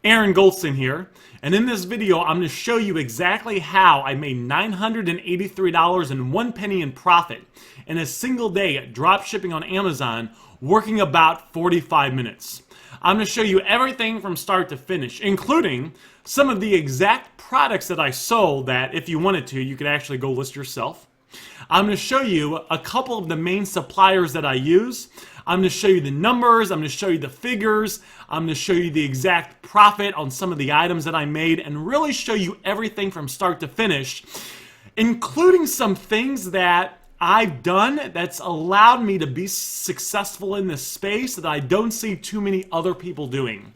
Aaron Goldstein here, and in this video I'm going to show you exactly how I made $983.01 in profit in a single day at dropshipping on Amazon, working about 45 minutes. I'm going to show you everything from start to finish, including some of the exact products that I sold that if you wanted to, you could actually go list yourself. I'm going to show you a couple of the main suppliers that I use. I'm going to show you the numbers, I'm going to show you the figures, I'm going to show you the exact profit on some of the items that I made, and really show you everything from start to finish, including some things that I've done that's allowed me to be successful in this space that I don't see too many other people doing.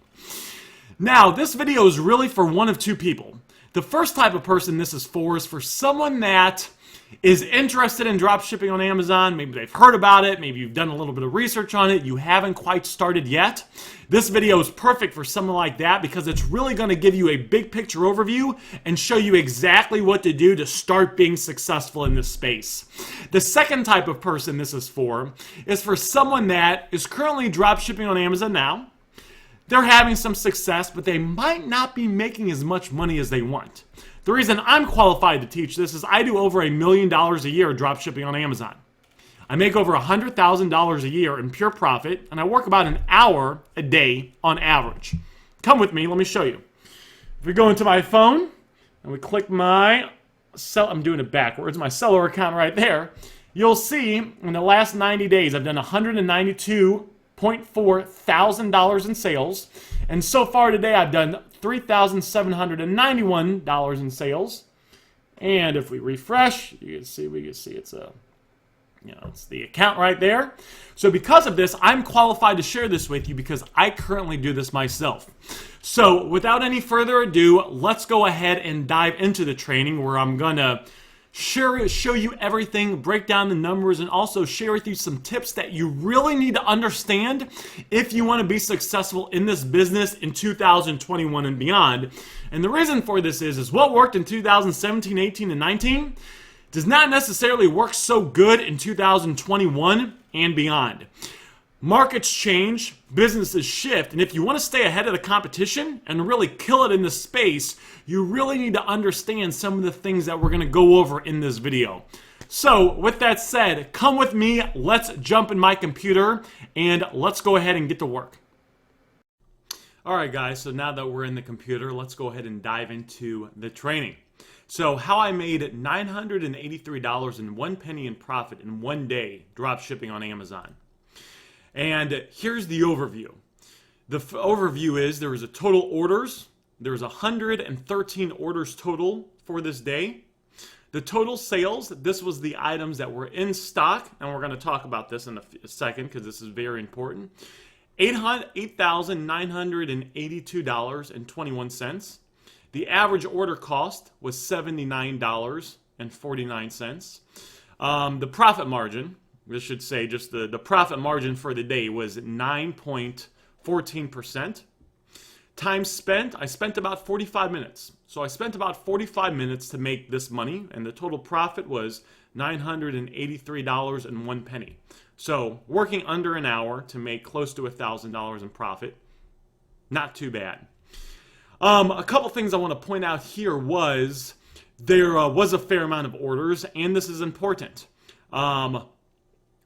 Now, this video is really for one of two people. The first type of person this is for someone that is interested in dropshipping on Amazon. Maybe they've heard about it, maybe you've done a little bit of research on it, you haven't quite started yet. This video is perfect for someone like that because it's really going to give you a big picture overview and show you exactly what to do to start being successful in this space. The second type of person this is for someone that is currently dropshipping on Amazon now. They're having some success, but they might not be making as much money as they want. The reason I'm qualified to teach this is I do over $1 million a year dropshipping on Amazon. I make over $100,000 a year in pure profit, and I work about an hour a day on average. Come with me, let me show you. If we go into my phone, and we click my I'm doing it backwards, my seller account right there, you'll see in the last 90 days I've done $192.4 thousand in sales, and so far today I've done $3,791 in sales. And if we refresh, we can see it's it's the account right there. So because of this, I'm qualified to share this with you because I currently do this myself. So without any further ado, let's go ahead and dive into the training where I'm gonna show you everything, break down the numbers, and also share with you some tips that you really need to understand if you want to be successful in this business in 2021 and beyond. And the reason for this is what worked in 2017, 18, and 19 does not necessarily work so good in 2021 and beyond. Markets change, businesses shift, and if you want to stay ahead of the competition and really kill it in this space, you really need to understand some of the things that we're going to go over in this video. So, with that said, come with me, let's jump in my computer, and let's go ahead and get to work. Alright guys, so now that we're in the computer, let's go ahead and dive into the training. So, how I made $983.01 in profit in one day dropshipping on Amazon. And here's the overview. The overview is there was a total orders. There was 113 orders total for this day. The total sales, this was the items that were in stock, and we're going to talk about this in a second because this is very important. $8,982.21. The average order cost was $79.49. The profit margin, this should say just the profit margin for the day was 9.14%. Time spent, I spent about 45 minutes. So I spent about 45 minutes to make this money, and the total profit was $983.01. So working under an hour to make close to $1,000 in profit, not too bad. A couple things I want to point out here was there was a fair amount of orders, and this is important.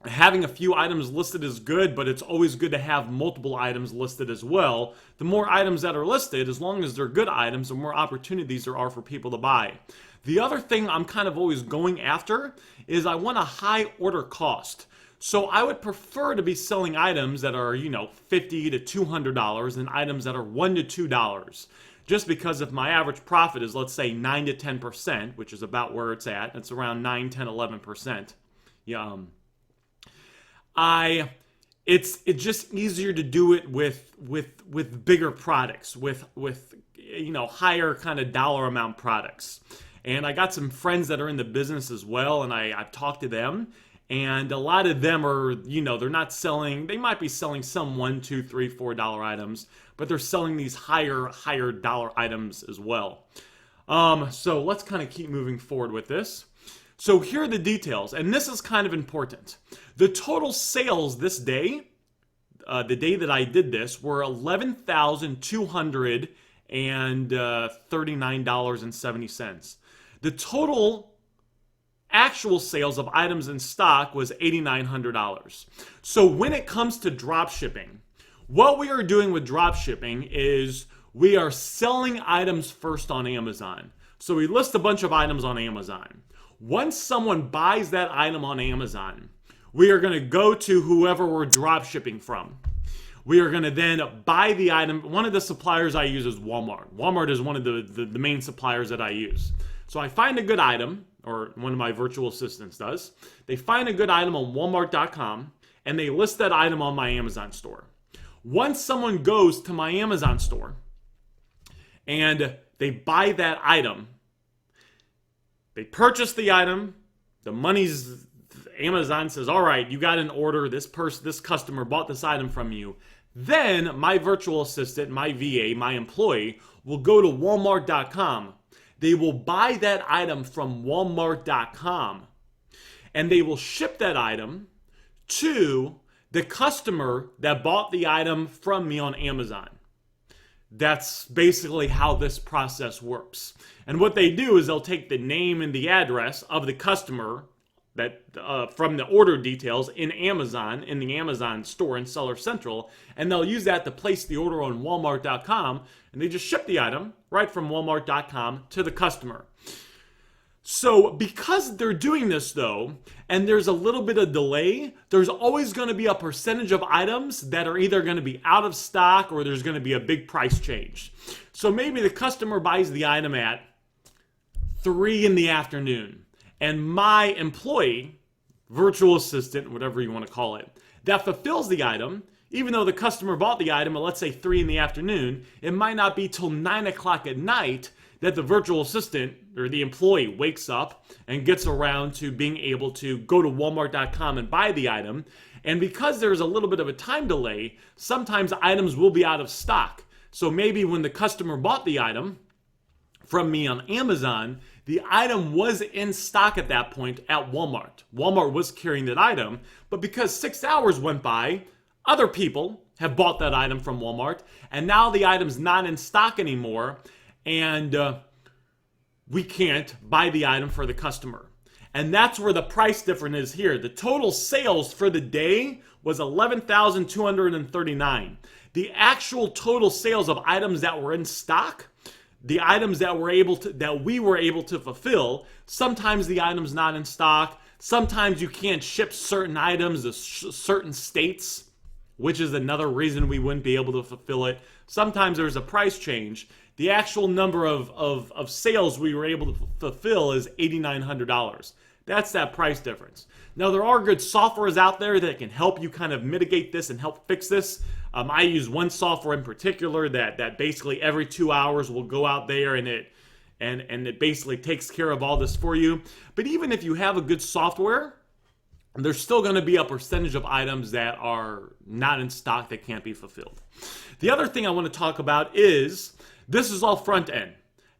Having a few items listed is good, but it's always good to have multiple items listed as well. The more items that are listed, as long as they're good items, the more opportunities there are for people to buy. The other thing I'm kind of always going after is I want a high order cost. So I would prefer to be selling items that are, $50 to $200 than items that are $1 to $2. Just because if my average profit is, let's say, 9 to 10%, which is about where it's at, it's around 9, 10, 11%. It's just easier to do it with bigger products, with higher kind of dollar amount products. And I got some friends that are in the business as well, and I've talked to them, and a lot of them are, they're not selling, they might be selling some $1, $2, $3, $4 items, but they're selling these higher dollar items as well. So let's kind of keep moving forward with this. So here are the details, and this is kind of important. The total sales this day, the day that I did this, were $11,200 and $39.70. The total actual sales of items in stock was $8,900. So when it comes to drop shipping, what we are doing with drop shipping is we are selling items first on Amazon. So we list a bunch of items on Amazon. Once someone buys that item on Amazon, we are going to go to whoever we're drop shipping from. We are going to then buy the item. One of the suppliers I use is Walmart. Walmart is one of the main suppliers that I use. So I find a good item, or one of my virtual assistants does. They find a good item on Walmart.com, and they list that item on my Amazon store. Once someone goes to my Amazon store and they buy that item, they purchase the item, the money's, Amazon says, all right, you got an order, this customer bought this item from you. Then my virtual assistant, my VA, my employee will go to Walmart.com. They will buy that item from Walmart.com, and they will ship that item to the customer that bought the item from me on Amazon. That's basically how this process works. And what they do is they'll take the name and the address of the customer that from the order details in Amazon, in the Amazon store in Seller Central, and they'll use that to place the order on Walmart.com, and they just ship the item right from Walmart.com to the customer. So because they're doing this though, and there's a little bit of delay, there's always going to be a percentage of items that are either going to be out of stock or there's going to be a big price change. So maybe the customer buys the item at 3 in the afternoon, and my employee, virtual assistant, whatever you want to call it, that fulfills the item, even though the customer bought the item at, let's say, 3 in the afternoon, it might not be till 9 o'clock at night that the virtual assistant or the employee wakes up and gets around to being able to go to Walmart.com and buy the item. And because there's a little bit of a time delay, sometimes items will be out of stock. So maybe when the customer bought the item from me on Amazon, the item was in stock at that point at Walmart. Walmart was carrying that item, but because 6 hours went by, other people have bought that item from Walmart, and now the item's not in stock anymore, and we can't buy the item for the customer. And that's where the price difference is here. The total sales for the day was $11,239. The actual total sales of items that were in stock, the items that we were able to fulfill, sometimes the item's not in stock, sometimes you can't ship certain items to certain states, which is another reason we wouldn't be able to fulfill it. Sometimes there's a price change. The actual number of sales we were able to fulfill is $8,900. That's that price difference. Now, there are good softwares out there that can help you kind of mitigate this and help fix this. I use one software in particular that basically every 2 hours will go out there and it basically takes care of all this for you. But even if you have a good software, there's still going to be a percentage of items that are not in stock that can't be fulfilled. The other thing I want to talk about is this is all front end.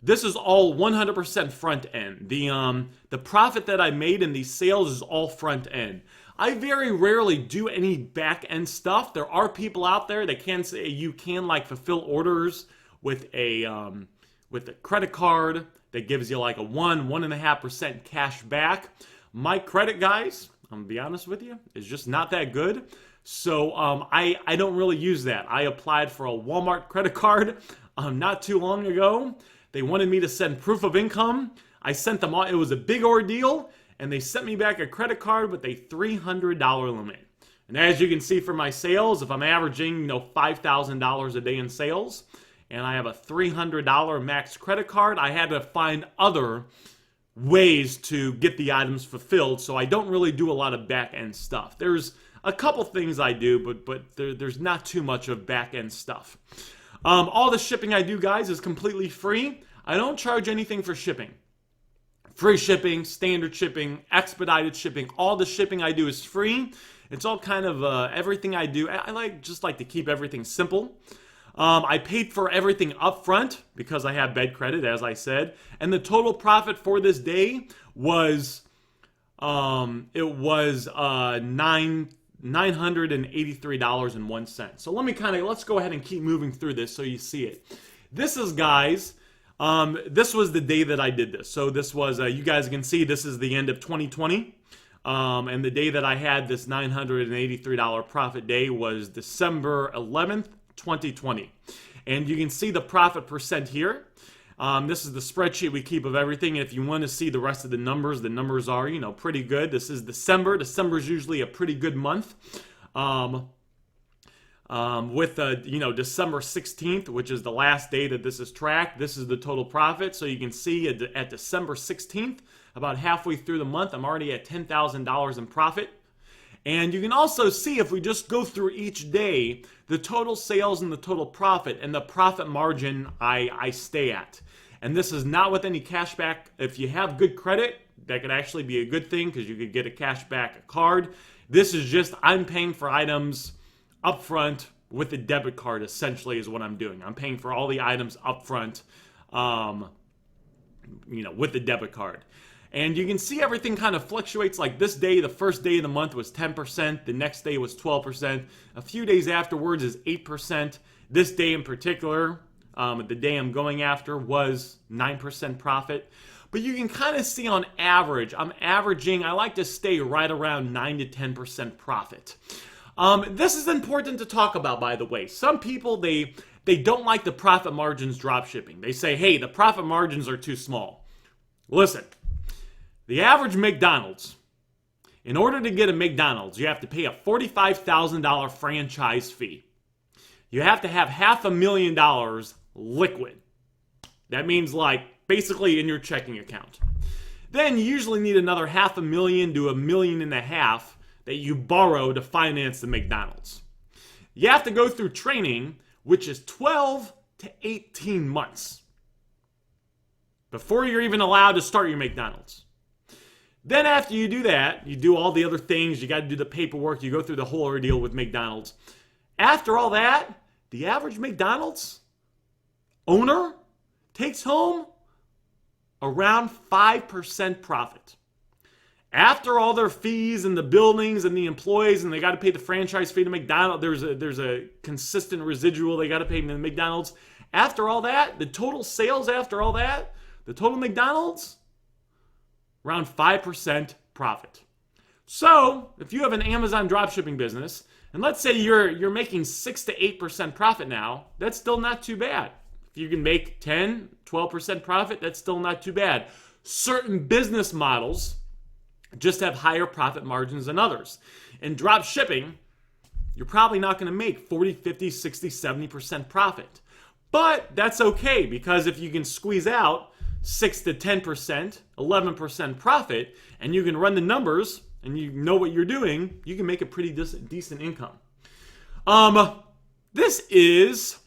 This is all 100% front end. The profit that I made in these sales is all front end. I very rarely do any back end stuff. There are people out there that can say you can like fulfill orders with a credit card that gives you like a 1.5% cash back. My credit, guys, I'm gonna be honest with you, is just not that good. So I don't really use that. I applied for a Walmart credit card not too long ago. They wanted me to send proof of income. I sent them all. It was a big ordeal, and they sent me back a credit card with a $300 limit. And as you can see from my sales, if I'm averaging $5,000 a day in sales, and I have a $300 max credit card, I had to find other ways to get the items fulfilled. So I don't really do a lot of back end stuff. There's a couple things I do, but there's not too much of back end stuff. All the shipping I do, guys, is completely free. I don't charge anything for shipping. Free shipping, standard shipping, expedited shipping, all the shipping I do is free. It's all kind of everything I do. I just like to keep everything simple. I paid for everything up front because I have bed credit, as I said. And the total profit for this day was $983.01. So let's go ahead and keep moving through this so you see it. This is, guys, this was the day that I did this. So this was, you guys can see this is the end of 2020. And the day that I had this $983 profit day was December 11th, 2020. And you can see the profit percent here. This is the spreadsheet we keep of everything. If you want to see the rest of the numbers are, pretty good. This is December. December is usually a pretty good month. With December 16th, which is the last day that this is tracked, this is the total profit. So you can see at December 16th, about halfway through the month, I'm already at $10,000 in profit. And you can also see, if we just go through each day, the total sales and the total profit and the profit margin I stay at. And this is not with any cash back. If you have good credit, that could actually be a good thing because you could get a cash back card. This is just, I'm paying for items upfront with a debit card, essentially, is what I'm doing. I'm paying for all the items upfront, with the debit card. And you can see everything kind of fluctuates. Like this day, the first day of the month was 10%. The next day was 12%. A few days afterwards is 8%. This day in particular, the day I'm going after, was 9% profit. But you can kind of see on average, I like to stay right around 9 to 10% profit. This is important to talk about, by the way. Some people, they don't like the profit margins drop shipping. They say, hey, the profit margins are too small. Listen. The average McDonald's, in order to get a McDonald's, you have to pay a $45,000 franchise fee. You have to have $500,000 liquid. That means basically in your checking account. Then you usually need another $500,000 to $1.5 million that you borrow to finance the McDonald's. You have to go through training, which is 12 to 18 months before you're even allowed to start your McDonald's. Then after you do that, you do all the other things. You got to do the paperwork. You go through the whole ordeal with McDonald's. After all that, the average McDonald's owner takes home around 5% profit. After all their fees and the buildings and the employees, and they got to pay the franchise fee to McDonald's, there's a consistent residual they got to pay to McDonald's. After all that, the total sales after all that, the total McDonald's, around 5% profit. So, if you have an Amazon dropshipping business, and let's say you're making 6 to 8% profit now, that's still not too bad. If you can make 10, 12% profit, that's still not too bad. Certain business models just have higher profit margins than others. In dropshipping, you're probably not going to make 40, 50, 60, 70% profit. But that's okay, because if you can squeeze out 6 to 10%, 11% profit, and you can run the numbers, and you know what you're doing, you can make a pretty decent income. This is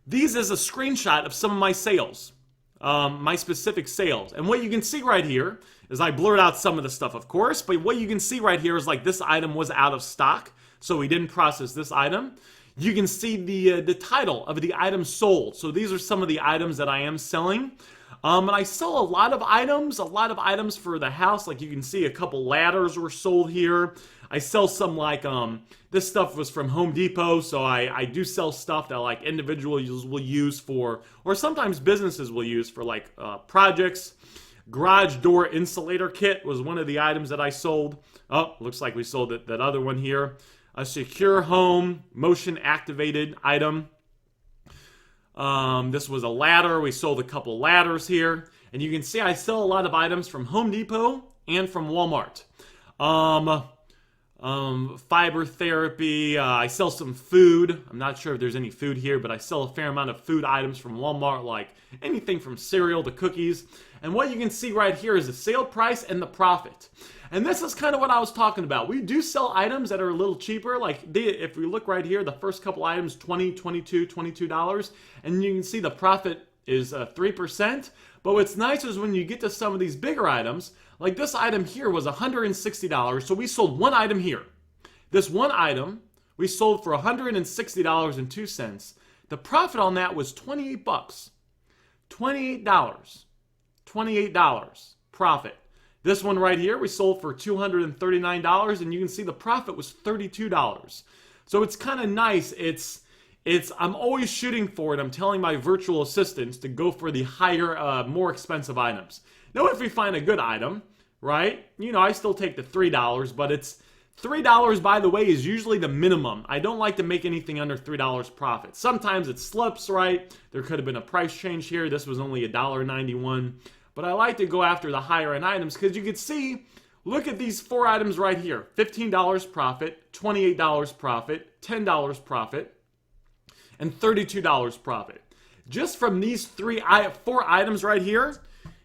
a screenshot of some of my sales, my specific sales. And what you can see right here is I blurred out some of the stuff, of course, but what you can see right here is this item was out of stock, so we didn't process this item. You can see the title of the item sold. So these are some of the items that I am selling. And I sell a lot of items for the house. Like you can see a couple ladders were sold here. I sell some this stuff was from Home Depot, so I do sell stuff that individuals will use for, or sometimes businesses will use for projects. Garage door insulator kit was one of the items that I sold. Oh, looks like we sold that other one here. A secure home motion activated item. This was a ladder. We sold a couple ladders here. And you can see I sell a lot of items from Home Depot and from Walmart. Fiber therapy. I sell some food. I'm not sure if there's any food here, but I sell a fair amount of food items from Walmart, like anything from cereal to cookies. And what you can see right here is the sale price and the profit. And this is kind of what I was talking about. We do sell items that are a little cheaper. If we look right here, the first couple items, $20, $22, $22. And you can see the profit is 3%. But what's nice is when you get to some of these bigger items, like this item here was $160. So we sold one item here. This one item we sold for $160.02. The profit on that was 28 bucks. $28. $28 profit. This one right here we sold for $239, and you can see the profit was $32. So it's kind of nice. It's I'm always shooting for it. I'm telling my virtual assistants to go for the higher, more expensive items. Now, if we find a good item, right? I still take the $3, but it's $3, by the way, is usually the minimum. I don't like to make anything under $3 profit. Sometimes it slips, right? There could have been a price change here. This was only $1.91. But I like to go after the higher end items because you can see, look at these 4 items right here. $15 profit, $28 profit, $10 profit, and $32 profit. Just from these 4 items right here,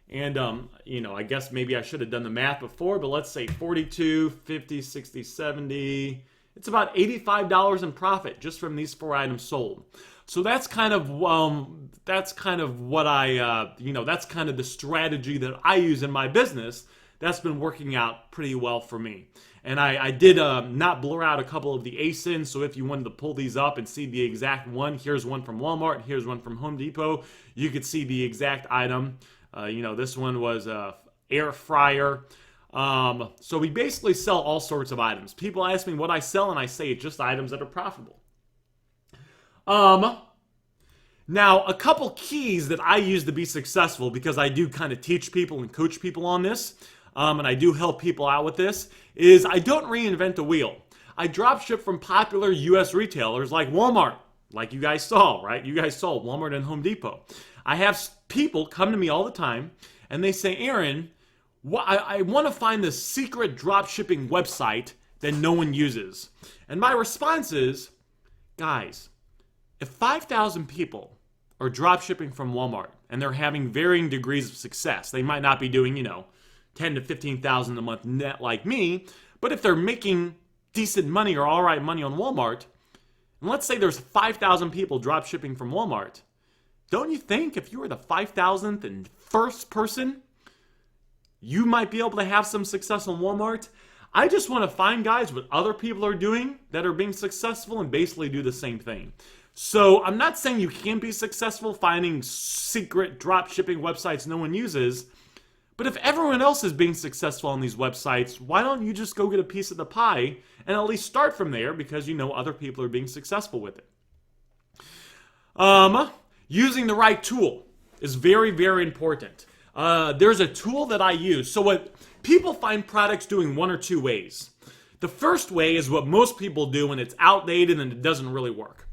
and I guess maybe I should have done the math before, but let's say 42, 50, 60, 70. It's about $85 in profit just from these 4 items sold. So that's kind of that's kind of the strategy that I use in my business. That's been working out pretty well for me. And I did not blur out a couple of the ASINs, so if you wanted to pull these up and see the exact one, here's one from Walmart, here's one from Home Depot, you could see the exact item. This one was air fryer. So we basically sell all sorts of items. People ask me what I sell, and I say it's just items that are profitable. Now, a couple keys that I use to be successful, because I do kind of teach people and coach people on this, and I do help people out with this, is I don't reinvent the wheel. I drop ship from popular U.S. retailers like Walmart, like you guys saw, right? You guys saw Walmart and Home Depot. I have people come to me all the time, and they say, Aaron, I want to find the secret drop shipping website that no one uses. And my response is, guys, if 5,000 people are drop shipping from Walmart and they're having varying degrees of success, they might not be doing, 10 to 15,000 a month net like me, but if they're making decent money or all right money on Walmart, and let's say there's 5,000 people drop shipping from Walmart, don't you think if you were the 5,000th and first person, you might be able to have some success on Walmart? I just want to find guys what other people are doing that are being successful and basically do the same thing. So I'm not saying you can't be successful finding secret drop shipping websites no one uses, but if everyone else is being successful on these websites, why don't you just go get a piece of the pie and at least start from there because other people are being successful with it. Using the right tool is very, very important. There's a tool that I use. So what people find products doing one or two ways. The first way is what most people do when it's outdated and it doesn't really work.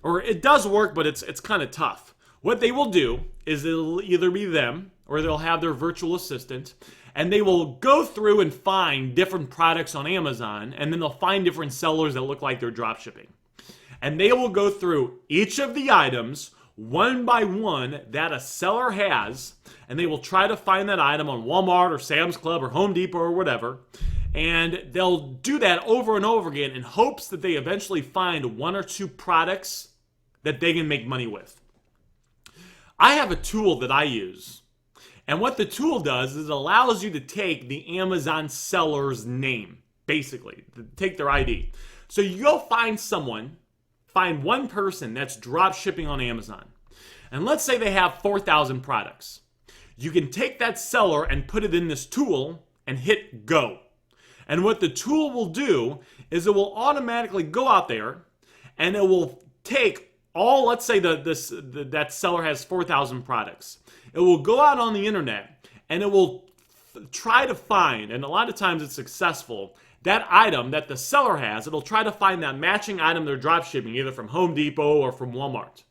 Or it does work, but it's kind of tough. What they will do is it'll either be them or they'll have their virtual assistant, and they will go through and find different products on Amazon, and then they'll find different sellers that look like they're drop shipping. And they will go through each of the items one by one that a seller has, and they will try to find that item on Walmart or Sam's Club or Home Depot or whatever, and they'll do that over and over again in hopes that they eventually find one or two products that they can make money with. I have a tool that I use, and what the tool does is it allows you to take the Amazon seller's name, basically, take their ID. So you go find one person that's drop shipping on Amazon. And let's say they have 4,000 products. You can take that seller and put it in this tool and hit go. And what the tool will do is it will automatically go out there and it will take all, let's say that seller has 4,000 products. It will go out on the internet and it will try to find, and a lot of times it's successful, that item that the seller has. It'll try to find that matching item they're drop shipping, either from Home Depot or from Walmart.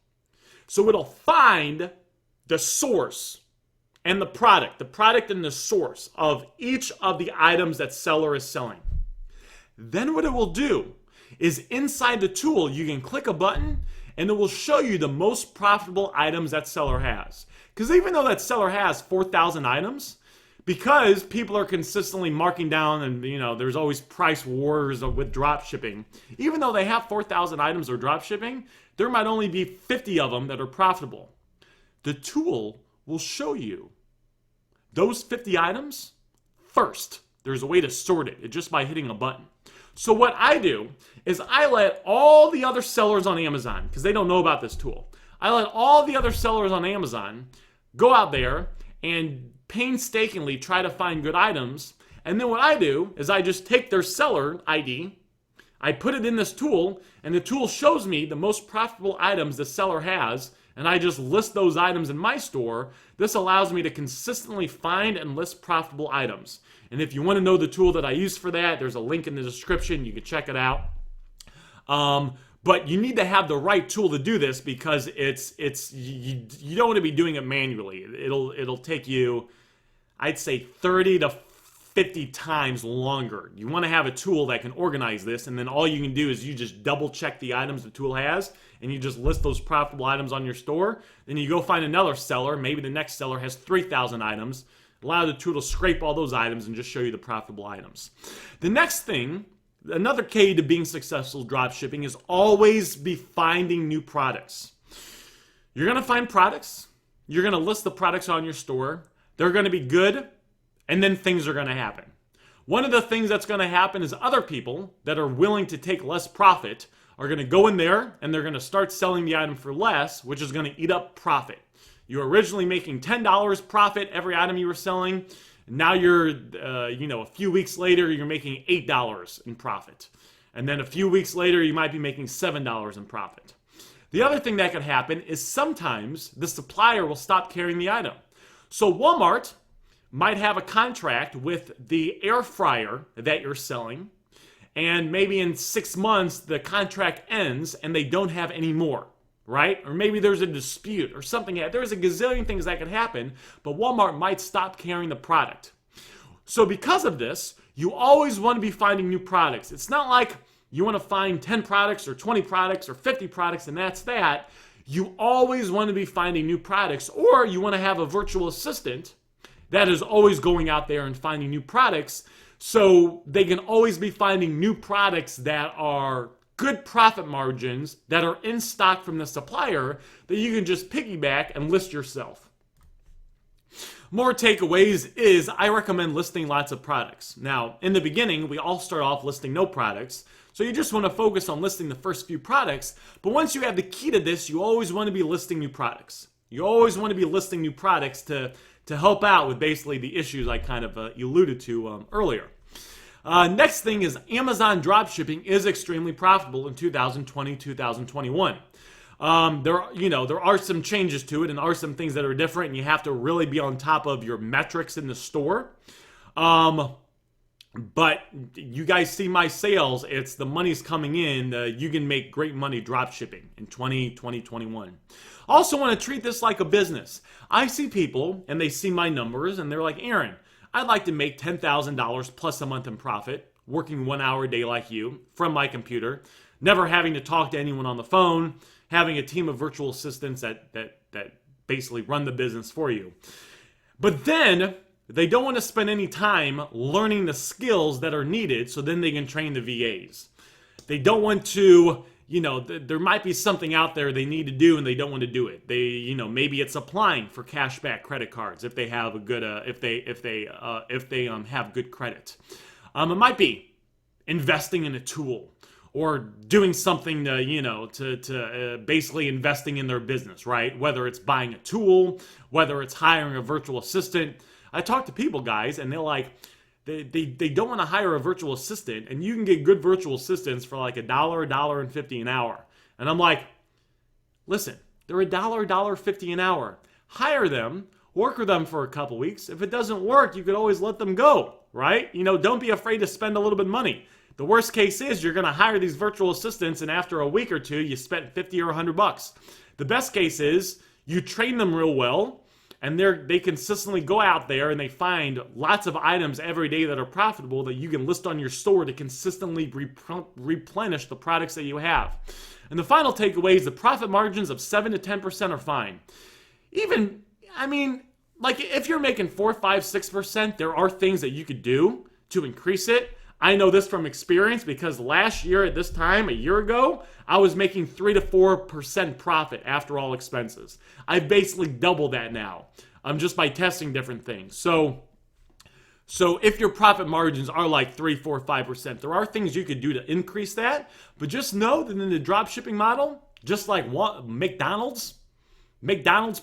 So it'll find the source and the product and the source of each of the items that seller is selling. Then what it will do is inside the tool, you can click a button and it will show you the most profitable items that seller has. Because even though that seller has 4,000 items, because people are consistently marking down and there's always price wars with drop shipping, even though they have 4,000 items or drop shipping, there might only be 50 of them that are profitable. The tool will show you those 50 items first. There's a way to sort it just by hitting a button. So what I do is I let all the other sellers on Amazon, because they don't know about this tool, I let all the other sellers on Amazon go out there and painstakingly try to find good items. And then what I do is I just take their seller ID, I put it in this tool, and the tool shows me the most profitable items the seller has, and I just list those items in my store. This allows me to consistently find and list profitable items. And if you want to know the tool that I use for that, there's a link in the description. You can check it out. But you need to have the right tool to do this, because you don't want to be doing it manually. It'll take you, I'd say, 30 to 50 times longer. You want to have a tool that can organize this, and then all you can do is you just double check the items the tool has, and you just list those profitable items on your store. Then you go find another seller. Maybe the next seller has 3,000 items. Allow the tool to scrape all those items and just show you the profitable items. The next thing, another key to being successful drop shipping, is always be finding new products. You're going to find products. You're going to list the products on your store. They're going to be good. And then things are going to happen. One of the things that's going to happen is other people that are willing to take less profit are going to go in there and they're going to start selling the item for less, which is going to eat up profit. You were originally making $10 profit every item you were selling. Now you're, a few weeks later, you're making $8 in profit. And then a few weeks later, you might be making $7 in profit. The other thing that could happen is sometimes the supplier will stop carrying the item. So Walmart might have a contract with the air fryer that you're selling, and maybe in 6 months the contract ends and they don't have any more, right? Or maybe there's a dispute or something. There's a gazillion things that could happen, but Walmart might stop carrying the product. So because of this, you always want to be finding new products. It's not like you want to find 10 products or 20 products or 50 products and that's that. You always want to be finding new products, or you want to have a virtual assistant that is always going out there and finding new products, so they can always be finding new products that are good profit margins, that are in stock from the supplier, that you can just piggyback and list yourself. More takeaways is I recommend listing lots of products. Now, in the beginning, we all start off listing no products, so you just want to focus on listing the first few products, but once you have the key to this, you always want to be listing new products. You always want to be listing new products to help out with basically the issues I kind of alluded to earlier. Next thing is Amazon dropshipping is extremely profitable in 2020, 2021. There are some changes to it and are some things that are different, and you have to really be on top of your metrics in the store. But you guys see my sales, it's the money's coming in. You can make great money drop shipping in 2021. Also want to treat this like a business. I see people and they see my numbers and they're like, Aaron, I'd like to make $10,000 plus a month in profit, working 1 hour a day like you from my computer, never having to talk to anyone on the phone, having a team of virtual assistants that basically run the business for you. But then they don't want to spend any time learning the skills that are needed so then they can train the VAs. They don't want to, there might be something out there they need to do and they don't want to do it. They, maybe it's applying for cashback credit cards if they have a good, if they have good credit. It might be investing in a tool or doing something to basically investing in their business, right? Whether it's buying a tool, whether it's hiring a virtual assistant. I talk to people, guys, and they're like, they don't want to hire a virtual assistant, and you can get good virtual assistants for like $1, $1.50 an hour. And I'm like, listen, they're $1, $1.50 an hour. Hire them, work with them for a couple weeks. If it doesn't work, you could always let them go, right? Don't be afraid to spend a little bit of money. The worst case is you're going to hire these virtual assistants, and after a week or two, you spent $50 or $100. The best case is you train them real well, and they consistently go out there and they find lots of items every day that are profitable that you can list on your store to consistently replenish the products that you have. And the final takeaway is the profit margins of 7 to 10% are fine. If you're making 4, 5, 6%, there are things that you could do to increase it. I know this from experience because last year at this time, a year ago, I was making 3 to 4% profit after all expenses. I've basically doubled that now, just by testing different things. So if your profit margins are like 3, 4, 5%, there are things you could do to increase that. But just know that in the drop shipping model, just like McDonald's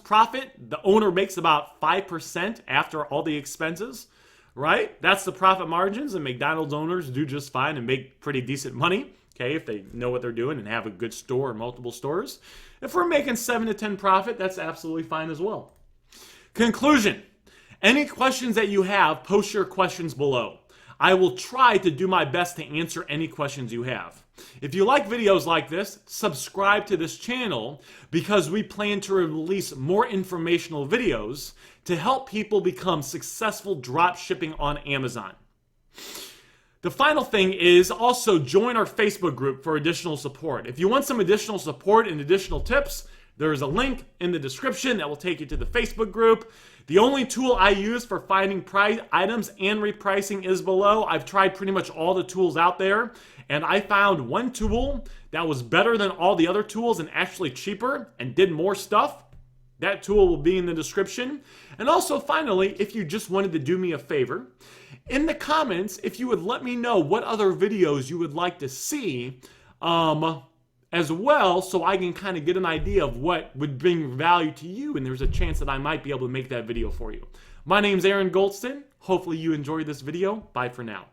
profit, the owner makes about 5% after all the expenses. Right? That's the profit margins, and McDonald's owners do just fine and make pretty decent money. Okay, if they know what they're doing and have a good store or multiple stores. If we're making 7 to 10 profit, that's absolutely fine as well. Conclusion. Any questions that you have, post your questions below. I will try to do my best to answer any questions you have. If you like videos like this, subscribe to this channel because we plan to release more informational videos to help people become successful drop shipping on Amazon. The final thing is also join our Facebook group for additional support. If you want some additional support and additional tips, there is a link in the description that will take you to the Facebook group. The only tool I use for finding price items and repricing is below. I've tried pretty much all the tools out there, and I found one tool that was better than all the other tools and actually cheaper and did more stuff. That tool will be in the description. And also, finally, if you just wanted to do me a favor, in the comments, if you would let me know what other videos you would like to see, as well, so I can kind of get an idea of what would bring value to you, and there's a chance that I might be able to make that video for you. My name's Aaron Goldston. Hopefully you enjoyed this video. Bye for now.